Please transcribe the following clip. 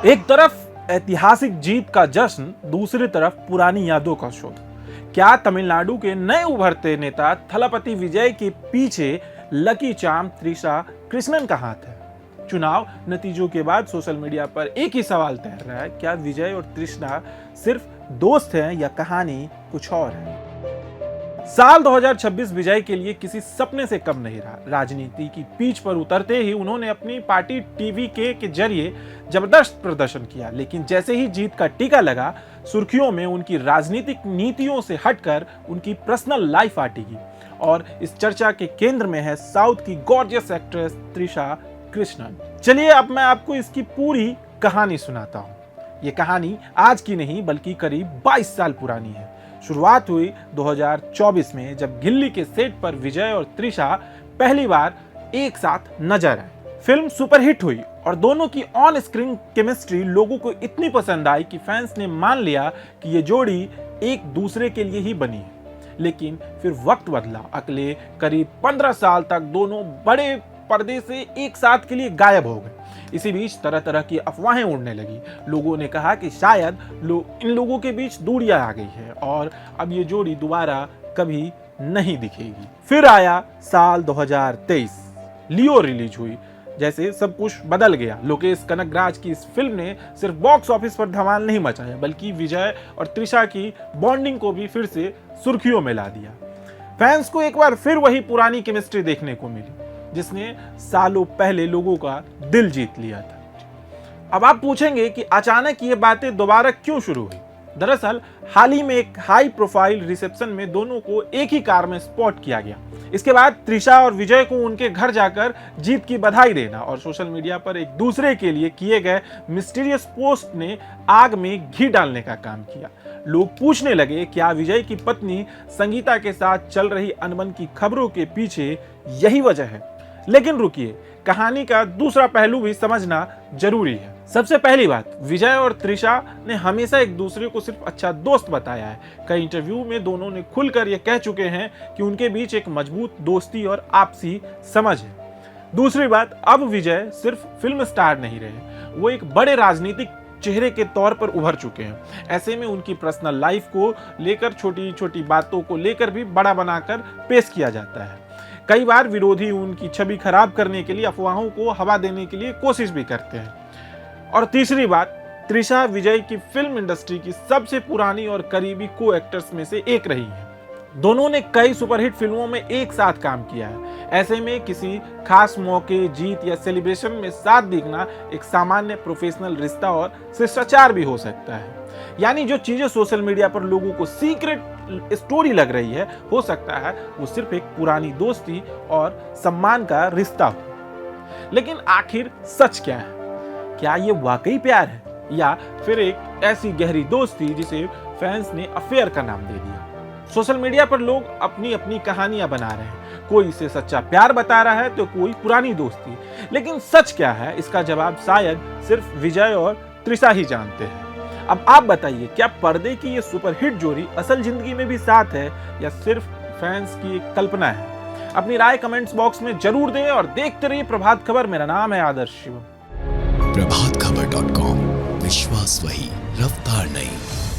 एक तरफ ऐतिहासिक जीत का जश्न, दूसरी तरफ पुरानी यादों का शोध। क्या तमिलनाडु के नए उभरते नेता थलपति विजय के पीछे लकी चार्म त्रिशा कृष्णन का हाथ है? चुनाव नतीजों के बाद सोशल मीडिया पर एक ही सवाल तैर रहा है, क्या विजय और तृष्णा सिर्फ दोस्त हैं या कहानी कुछ और है? साल 2026 विजय के लिए किसी सपने से कम नहीं रहा। राजनीति की पीच पर उतरते ही उन्होंने अपनी पार्टी टीवीके के जरिए जबरदस्त प्रदर्शन किया, लेकिन जैसे ही जीत का टीका लगा, सुर्खियों में उनकी राजनीतिक नीतियों से हटकर उनकी पर्सनल लाइफ आ टिकी। और इस चर्चा के केंद्र में है साउथ की गॉर्जियस एक्ट्रेस त्रिशा कृष्णन। चलिए अब मैं आपको इसकी पूरी कहानी सुनाता हूँ। ये कहानी आज की नहीं बल्कि करीब 22 साल पुरानी है। शुरुआत हुई 2024 में, जब गिल्ली के सेट पर विजय और त्रिशा पहली बार एक साथ नजर आए। फिल्म सुपरहिट हुई और दोनों की ऑन स्क्रीन केमिस्ट्री लोगों को इतनी पसंद आई कि फैंस ने मान लिया कि ये जोड़ी एक दूसरे के लिए ही बनी है। लेकिन फिर वक्त बदला। अगले करीब 15 साल तक दोनों बड़े पर्दे से एक साथ के लिए गायब हो गए। इसी बीच तरह तरह की अफवाहें उड़ने लगी। लोगों ने कहा कि शायद इन लोगों के बीच दूरियां आ गई है और अब ये जोड़ी दोबारा कभी नहीं दिखेगी। फिर आया साल 2023, लियो रिलीज हुई। जैसे सब कुछ बदल गया। लोकेश कनगराज की इस फिल्म ने सिर्फ बॉक्स ऑफिस पर धमाल नहीं मचाया, बल्कि विजय और त्रिशा की बॉन्डिंग को भी फिर से सुर्खियों में ला दिया। फैंस को एक बार फिर वही पुरानी केमिस्ट्री देखने को मिली जिसने सालों पहले लोगों का दिल जीत लिया था। अब आप पूछेंगे कि अचानक ये बातें दोबारा क्यों शुरू हुई? दरअसल हाल ही में एक हाई प्रोफाइल रिसेप्शन में दोनों को एक ही कार में स्पॉट किया गया। इसके बाद त्रिशा और विजय को उनके घर जाकर जीत की बधाई देना और सोशल मीडिया पर एक दूसरे के लिए किए गए मिस्टीरियस पोस्ट ने आग में घी डालने का काम किया। लोग पूछने लगे, क्या विजय की पत्नी संगीता के साथ चल रही अनबन की खबरों के पीछे यही वजह है? लेकिन रुकिए, कहानी का दूसरा पहलू भी समझना जरूरी है। सबसे पहली बात, विजय और त्रिशा ने हमेशा एक दूसरे को सिर्फ अच्छा दोस्त बताया है। कई इंटरव्यू में दोनों ने खुलकर यह कह चुके हैं कि उनके बीच एक मजबूत दोस्ती और आपसी समझ है। दूसरी बात, अब विजय सिर्फ फिल्म स्टार नहीं रहे, वो एक बड़े राजनीतिक चेहरे के तौर पर उभर चुके हैं। ऐसे में उनकी पर्सनल लाइफ को लेकर छोटी छोटी बातों को लेकर भी बड़ा बनाकर पेश किया जाता है। कई बार विरोधी उनकी छवि खराब करने के लिए अफवाहों को हवा देने के लिए कोशिश भी करते हैं। और तीसरी बात, त्रिशा विजय की फिल्म इंडस्ट्री की सबसे पुरानी और करीबी को एक्टर्स में से एक रही है। दोनों ने कई सुपरहिट फिल्मों में एक साथ काम किया है। ऐसे में किसी खास मौके, जीत या सेलिब्रेशन में साथ दिखना एक सामान्य प्रोफेशनल रिश्ता और शिष्टाचार भी हो सकता है। यानी जो चीजें सोशल मीडिया पर लोगों को सीक्रेट स्टोरी लग रही है, हो सकता है वो सिर्फ एक पुरानी दोस्ती और सम्मान का रिश्ता हो। लेकिन आखिर सच क्या है? क्या ये वाकई प्यार है या फिर एक ऐसी गहरी दोस्ती जिसे फैंस ने अफेयर का नाम दे दिया? सोशल मीडिया पर लोग अपनी अपनी कहानियां बना रहे हैं। कोई इसे सच्चा प्यार बता रहा है तो कोई पुरानी दोस्ती। लेकिन सच क्या है, इसका जवाब शायद सिर्फ विजय और त्रिशा ही जानते हैं। अब आप बताइए, क्या पर्दे की ये सुपरहिट जोड़ी असल जिंदगी में भी साथ है या सिर्फ फैंस की एक कल्पना है? अपनी राय कमेंट्स बॉक्स में जरूर दें और देखते रहिए प्रभात खबर। मेरा नाम है आदर्श शिवम। प्रभातखबर.com, विश्वास वही, रफ्तार नहीं।